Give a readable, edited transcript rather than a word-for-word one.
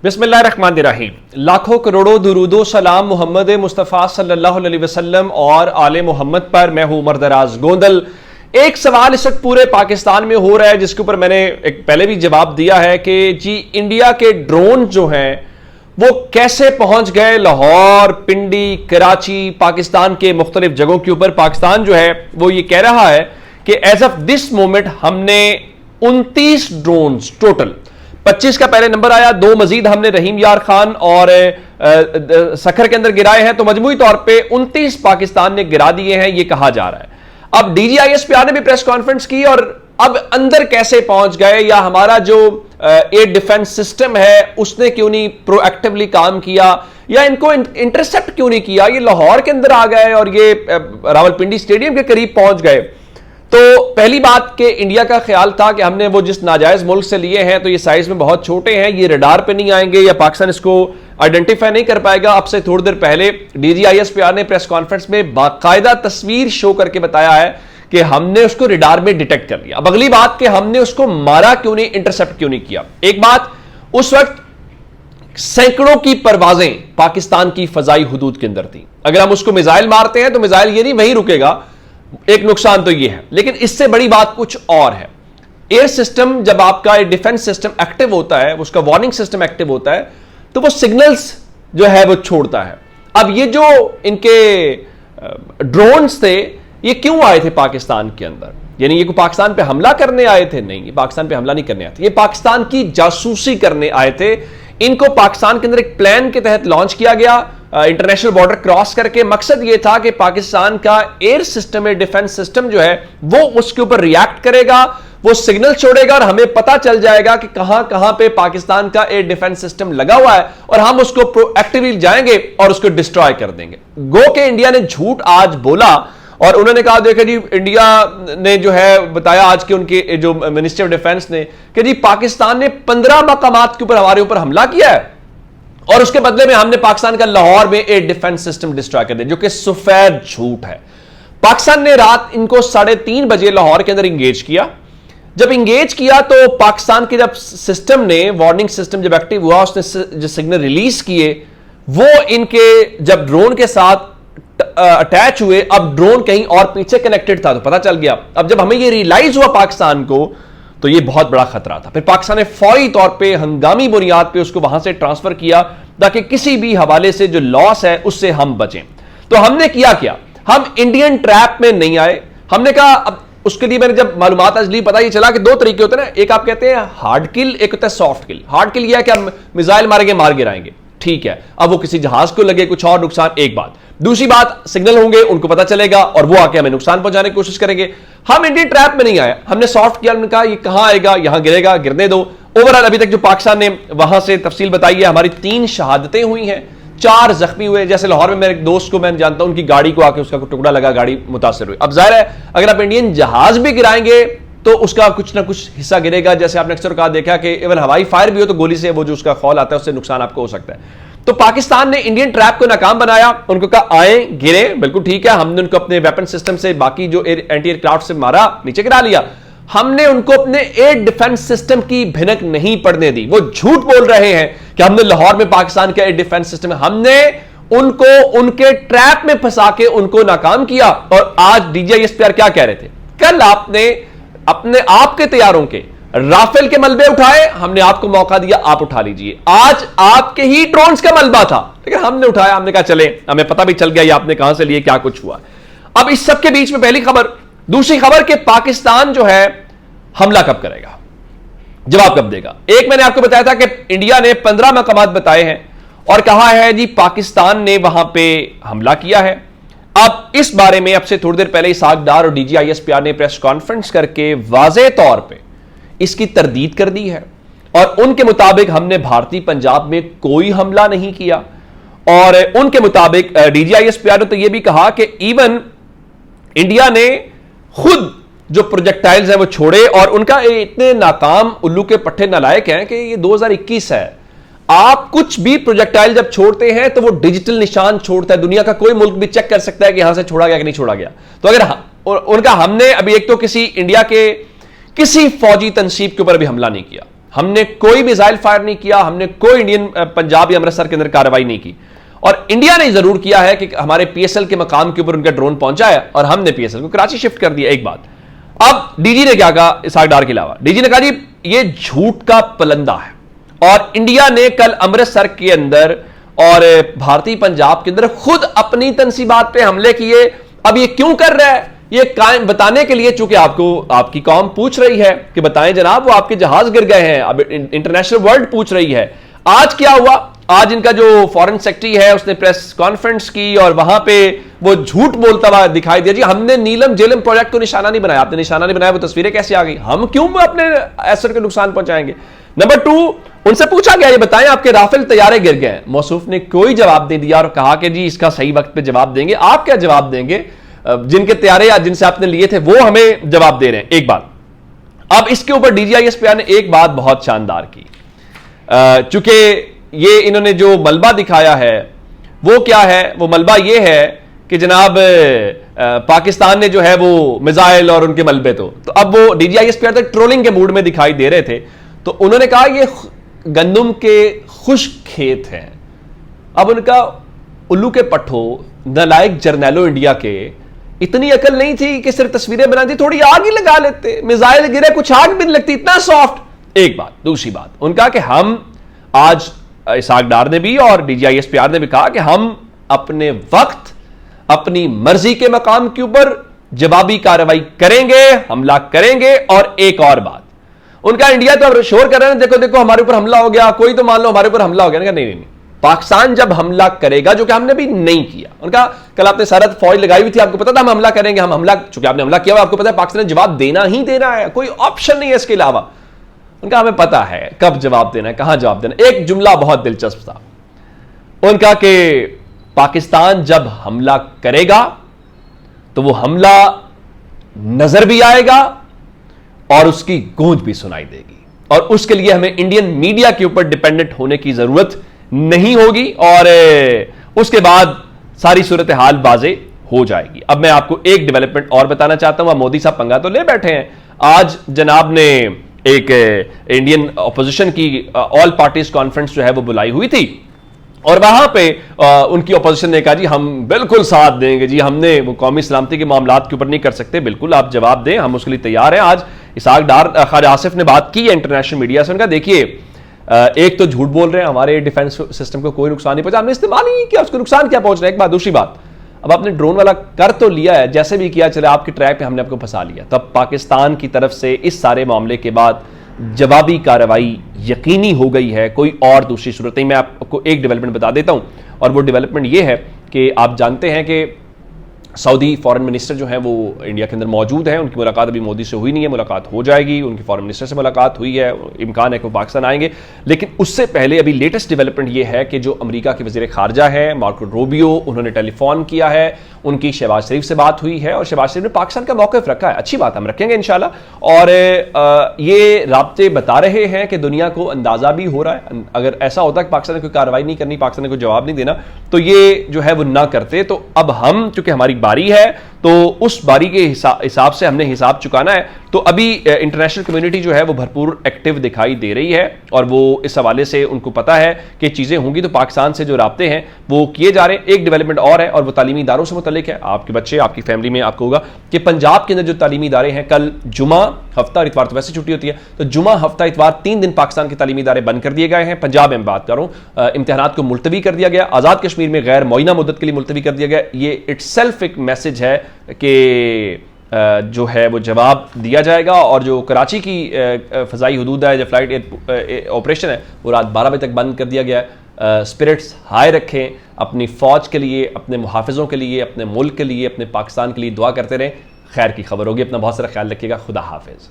बिस्मिल्लाहिर्रहमानिर्रहीम। लाखों करोड़ों दुरूदो सलाम मोहम्मद मुस्तफ़ा सल्लल्लाहु अलैहि वसल्लम और आले मोहम्मद पर। मैं हूं उमर दराज गोंदल। एक सवाल इस वक्त पूरे पाकिस्तान में हो रहा है जिसके ऊपर मैंने एक पहले भी जवाब दिया है कि जी इंडिया के ड्रोन जो हैं वो कैसे पहुंच गए लाहौर, पिंडी, कराची, पाकिस्तान के मुख्तलिफ जगहों के ऊपर। पाकिस्तान जो है वो ये कह रहा है कि एज ऑफ दिस मोमेंट हमने 29 ड्रोन टोटल, 25 का पहले नंबर आया, 2 मजीद हमने रहीम यार खान और सखर के अंदर गिराए हैं, तो मजमूई तौर पे 29 पाकिस्तान ने गिरा दिए हैं, ये कहा जा रहा है। अब DGISPR ने भी प्रेस कॉन्फ्रेंस की और अब अंदर कैसे पहुंच गए, या हमारा जो एयर डिफेंस सिस्टम है उसने क्यों नहीं प्रोएक्टिवली काम किया, या इनको इंटरसेप्ट क्यों नहीं किया, ये लाहौर के अंदर आ गए और ये रावलपिंडी स्टेडियम के करीब पहुंच गए। तो पहली बात कि इंडिया का ख्याल था कि हमने वो जिस नाजायज मुल्क से लिए हैं तो ये साइज में बहुत छोटे हैं, ये रडार पे नहीं आएंगे या पाकिस्तान इसको आइडेंटिफाई नहीं कर पाएगा। अब से थोड़ी देर पहले DGISPR ने प्रेस कॉन्फ्रेंस में बाकायदा तस्वीर शो करके बताया है कि हमने उसको रडार में डिटेक्ट कर लिया। अब अगली बात कि हमने उसको मारा क्यों नहीं, इंटरसेप्ट क्यों नहीं किया। एक बात, उस वक्त सैकड़ों की परवाजें पाकिस्तान की फजाई हुदूद के अंदर थी। अगर हम उसको मिसाइल मारते हैं तो मिसाइल ये नहीं वहीं रुकेगा, एक नुकसान तो ये है, लेकिन इससे बड़ी बात कुछ और है। एयर सिस्टम जब आपका डिफेंस सिस्टम एक्टिव होता है, उसका वार्निंग सिस्टम एक्टिव होता है, तो वो सिग्नल्स जो है वो छोड़ता है। अब ये जो इनके ड्रोन्स थे ये क्यों आए थे पाकिस्तान के अंदर, यानी ये को पाकिस्तान पे हमला करने आए थे? नहीं, ये पाकिस्तान पे हमला नहीं करने आए थे, ये पाकिस्तान की जासूसी करने आए थे। इनको पाकिस्तान के अंदर एक प्लान के तहत लॉन्च किया गया, इंटरनेशनल बॉर्डर क्रॉस करके। मकसद ये था कि पाकिस्तान का एयर सिस्टम है, डिफेंस सिस्टम जो है वो उसके ऊपर रिएक्ट करेगा, वो सिग्नल छोड़ेगा और हमें पता चल जाएगा कि कहां कहां पे पाकिस्तान का एयर डिफेंस सिस्टम लगा हुआ है और हम उसको प्रोएक्टिवली जाएंगे और उसको डिस्ट्रॉय कर देंगे। गो के इंडिया ने झूठ आज बोला और उन्होंने कहा, देखिए जी इंडिया ने जो है बताया आज के उनके जो मिनिस्टर ऑफ डिफेंस ने कि जी पाकिस्तान ने 15 मकामात के ऊपर हमारे ऊपर हमला किया है और उसके बदले में हमने पाकिस्तान का लाहौर में एयर डिफेंस सिस्टम डिस्ट्रॉय कर दिया, जो कि सफेद झूठ है। पाकिस्तान ने रात इनको 3:30 बजे लाहौर के अंदर इंगेज किया। जब इंगेज किया तो पाकिस्तान के जब सिस्टम ने वार्निंग सिस्टम जब एक्टिव हुआ, उसने जो सिग्नल रिलीज किए वो इनके जब ड्रोन के साथ अटैच हुए। अब ड्रोन कहीं और पीछे कनेक्टेड था तो पता चल गया। अब जब हमें ये रियलाइज हुआ पाकिस्तान को तो ये बहुत बड़ा खतरा था। फिर पाकिस्तान ने फौरी तौर पे हंगामी बुनियाद पे उसको वहां से ट्रांसफर किया ताकि किसी भी हवाले से जो लॉस है उससे हम बचें। तो हमने किया क्या, हम इंडियन ट्रैप में नहीं आए। हमने कहा, अब उसके लिए मैंने जब मालूमात आज ली पता ये चला कि 2 तरीके होते हैं ना, एक आप कहते हैं हार्ड किल, एक होता है सॉफ्ट किल। हार्ड किल यह है कि हम मिसाइल मारेंगे, मार गिराएंगे, ठीक है। अब वो किसी जहाज को लगे कुछ और नुकसान, एक बात। दूसरी बात, सिग्नल होंगे, उनको पता चलेगा और वो आके हमें नुकसान पहुंचाने की कोशिश करेंगे। हम इंडियन ट्रैप में नहीं आए, हमने सॉफ्ट किया। हमने कहा ये कहां आएगा, यहां गिरेगा, गिरने दो। ओवरऑल अभी तक जो पाकिस्तान ने वहां से तफसील बताई है, हमारी 3 शहादतें हुई हैं, 4 जख्मी हुए। जैसे लाहौर में मेरे एक दोस्त को मैं जानता हूं, उनकी गाड़ी को आके उसका टुकड़ा लगा, गाड़ी मुतासर हुई। अब जाहिर है अगर आप इंडियन जहाज भी गिराएंगे तो उसका कुछ ना कुछ हिस्सा गिरेगा। जैसे आपने अक्सर कहा देखा कि इवन हवाई फायर भी हो तो गोली से वो जो उसका खौल आता है उससे नुकसान आपको हो सकता है। तो पाकिस्तान ने इंडियन ट्रैप को नाकाम बनाया, उनको कहा आए गिरे, बिल्कुल ठीक है। हमने उनको अपने वेपन सिस्टम से, बाकी जो एंटी एयरक्राफ्ट से मारा, नीचे गिरा लिया। हमने उनको अपने एयर डिफेंस सिस्टम की भिनक नहीं पड़ने दी। वो झूठ बोल रहे हैं कि हमने लाहौर में पाकिस्तान का एयर डिफेंस सिस्टम, हमने उनको उनके ट्रैप में फंसा के उनको नाकाम किया। और आज DGISPR क्या कह रहे थे, कल आपने अपने आपके तैयारों के राफेल के मलबे उठाए, हमने आपको मौका दिया, आप उठा लीजिए। आज आपके ही ड्रोन्स का मलबा था लेकिन हमने उठाया, हमने कहा चले, हमें पता भी चल गया ये आपने कहां से लिए, क्या कुछ हुआ। अब इस सब के बीच में पहली खबर, दूसरी खबर कि पाकिस्तान जो है हमला कब करेगा, जवाब कब देगा। एक मैंने आपको बताया था कि इंडिया ने 15 मकामात बताए हैं और कहा है जी पाकिस्तान ने वहां पे हमला किया है। अब इस बारे में अब से थोड़ी देर पहले इसाक डार और DGISPR ने प्रेस कॉन्फ्रेंस करके वाज़ेह तौर पर इसकी तरदीद कर दी है और उनके मुताबिक हमने भारतीय पंजाब में कोई हमला नहीं किया। और उनके मुताबिक DGISPR ने तो यह भी कहा कि इवन इंडिया ने खुद जो प्रोजेक्टाइल्स हैं वो छोड़े और उनका इतने नाकाम उल्लू के पट्टे नालायक हैं कि ये 2021 है। आप कुछ भी प्रोजेक्टाइल जब छोड़ते हैं तो वो डिजिटल निशान छोड़ता है, दुनिया का कोई मुल्क भी चेक कर सकता है कि यहां से छोड़ा गया कि नहीं छोड़ा गया। तो अगर उनका हमने अभी एक तो किसी इंडिया के किसी फौजी तनसीब के ऊपर भी हमला नहीं किया, हमने कोई मिसाइल फायर नहीं किया, हमने कोई इंडियन पंजाब या अमृतसर के अंदर कार्रवाई नहीं की। और इंडिया ने जरूर किया है कि हमारे पीएसएल के मकाम के ऊपर उनका ड्रोन पहुंचा है और हमने पीएसएल को कराची शिफ्ट कर दिया। एक बात। अब डीजी ने क्या कहा इसहाक डार के अलावा? डीजी ने कहा जी ये झूठ का पलंदा है और इंडिया ने कल अमृतसर के अंदर और भारतीय पंजाब के अंदर खुद अपनी तनसीबात पे हमले किए। अब ये क्यों कर रहा है? ये कायम बताने के लिए, चूंकि आपको आपकी कौम पूछ रही है कि बताएं जनाब वो आपके जहाज गिर गए हैं, अब इंटरनेशनल वर्ल्ड पूछ रही है। आज क्या हुआ? आज इनका जो फॉरेन सेक्रेटरी है उसने प्रेस कॉन्फ्रेंस की और वहां पे वो झूठ बोलता हुआ दिखाई दिया। जी हमने नीलम झेलम प्रोजेक्ट को निशाना नहीं बनाया। आपने निशाना नहीं बनाया, वो तस्वीरें कैसे आ गई? हम क्यों अपने एसेट को नुकसान पहुंचाएंगे? नंबर 2, उनसे पूछा गया ये बताएं आपके राफेल तैयारे गिर गए हैं। मौसूफ ने कोई जवाब नहीं दिया और कहा कि जी इसका सही वक्त पे जवाब देंगे। आप क्या जवाब देंगे? जिनके तैयारे या जिनसे आपने लिए थे वो हमें जवाब दे रहे हैं। एक बात। अब इसके ऊपर DGISPR ने एक बात बहुत शानदार की, चूंकि ये इन्होंने जो मलबा दिखाया है वो क्या है? वो मलबा ये है कि जनाब पाकिस्तान ने जो है वो मिसाइल और उनके मलबे तो अब वो DGISPR तक ट्रोलिंग के मूड में दिखाई दे रहे थे। तो उन्होंने कहा ये गंदम के खुश्क खेत हैं। अब उनका उल्लू के पट्ठो नालायक जर्नैलो इंडिया के इतनी अकल नहीं थी कि सिर्फ तस्वीरें बनाती, थोड़ी आग ही लगा लेते। मिसाइल गिरे कुछ आग भी नहीं लगती, इतना सॉफ्ट। एक बात। दूसरी बात, उनका कि हम आज इसहाक डार ने भी और DGISPR ने भी कहा कि हम अपने वक्त अपनी मर्जी के मकाम के ऊपर जवाबी कार्रवाई करेंगे, हमला करेंगे। और एक और बात, उनका इंडिया तो अब शोर कर रहे हैं देखो देखो हमारे ऊपर हमला हो गया, कोई तो मान लो हमारे ऊपर हमला हो गया। नहीं नहीं नहीं, पाकिस्तान जब हमला करेगा, जो कि हमने भी नहीं किया। उनका कल आपने सरहद फौज लगाई हुई थी, आपको पता था हम हमला करेंगे, हम हमला, चूंकि आपने हमला किया, आपको पता है पाकिस्तान ने जवाब देना ही देना है, कोई ऑप्शन नहीं है इसके अलावा। उनका हमें पता है कब जवाब देना है, कहां जवाब देना है। एक जुमला बहुत दिलचस्प था उनका कि पाकिस्तान जब हमला करेगा तो वो हमला नजर भी आएगा और उसकी गूंज भी सुनाई देगी, और उसके लिए हमें इंडियन मीडिया के ऊपर डिपेंडेंट होने की जरूरत नहीं होगी और उसके बाद सारी सूरत हाल वाजे हो जाएगी। अब मैं आपको एक डेवलपमेंट और बताना चाहता हूं। मोदी साहब पंगा तो ले बैठे हैं। आज जनाब ने एक इंडियन ऑपोजिशन की ऑल पार्टीज कॉन्फ्रेंस जो है वो बुलाई हुई थी और वहां पे उनकी ऑपोजिशन ने कहा जी हम बिल्कुल साथ देंगे, जी हमने वो कौमी सलामती के मामलात के ऊपर नहीं कर सकते, बिल्कुल आप जवाब दें, हम उसके लिए तैयार हैं। आज इसहाक डार ख्वाजा आसिफ ने बात की है इंटरनेशनल मीडिया से। उनका देखिए एक तो झूठ बोल रहे हैं, हमारे डिफेंस सिस्टम को कोई नुकसान नहीं पहुंचा, हमने इस्तेमाल ही नहीं किया, उसको नुकसान क्या पहुंच रहा है। एक बात। दूसरी बात, अब आपने ड्रोन वाला कर तो लिया है, जैसे भी किया चले आपके ट्रैक पे हमने आपको फंसा लिया। तब पाकिस्तान की तरफ से इस सारे मामले के बाद जवाबी कार्रवाई यकीनी हो गई है, कोई और दूसरी सूरत नहीं। मैं आपको एक डेवलपमेंट बता देता हूं और वो डेवलपमेंट ये है कि आप जानते हैं कि सऊदी फॉरेन मिनिस्टर जो है वो इंडिया के अंदर मौजूद है। उनकी मुलाकात अभी मोदी से हुई नहीं है, मुलाकात हो जाएगी। उनकी फॉरेन मिनिस्टर से मुलाकात हुई है, इम्कान है कि वो पाकिस्तान आएंगे। लेकिन उससे पहले अभी लेटेस्ट डेवलपमेंट ये है कि जो अमेरिका के वज़ीर ख़ारजा है मार्को रूबियो, उन्होंने टेलीफोन किया है, उनकी शहबाज शरीफ से बात हुई है और शहबाज शरीफ ने पाकिस्तान का मौक़िफ़ रखा है। अच्छी बात, हम रखेंगे इंशाल्लाह। और ये राब्ते बता रहे हैं कि दुनिया को अंदाज़ा भी हो रहा है अगर ऐसा होता कि पाकिस्तान ने कोई कार्रवाई नहीं करनी, पाकिस्तान ने कोई जवाब नहीं देना, तो ये जो है वो ना करते। तो अब हम, चूंकि हमारी बारी है तो उस बारी के हिसाब से हमने हिसाब चुकाना है। तो अभी इंटरनेशनल कम्युनिटी जो है वो भरपूर एक्टिव दिखाई दे रही है और वो इस हवाले से उनको पता है कि चीज़ें होंगी तो पाकिस्तान से जो राब्ते हैं वो किए जा रहे हैं। एक डेवलपमेंट और है और वो तालीमी इदारों से मुतल्लिक है। आपके बच्चे, आपकी फैमिली में आपको होगा कि पंजाब के अंदर जो तालीमी इदारे हैं, कल जुमा, हफ्ता और इतवार तो वैसे छुट्टी होती है, तो जुमा, हफ्ता, इतवार 3 दिन पाकिस्तान के तालीमी इदारे बंद कर दिए गए हैं। पंजाब में बात कर रहा हूँ, इम्तिहानात को मुलतवी कर दिया गया, आज़ाद कश्मीर में गैर मुअय्यना मुद्दत के लिए मुलतवी कर दिया गया। ये इट्सेल्फ एक मैसेज है कि जो है वो जवाब दिया जाएगा। और जो कराची की फ़ज़ाई हदूद है, जो फ्लाइट ऑपरेशन है, वो रात 12 बजे तक बंद कर दिया गया है। स्पिरिट्स हाई रखें, अपनी फ़ौज के लिए, अपने मुहाफ़िज़ों के लिए, अपने मुल्क के लिए, अपने पाकिस्तान के लिए दुआ करते रहें। खैर की खबर होगी। अपना बहुत सारा ख्याल रखिएगा। खुदा हाफिज़।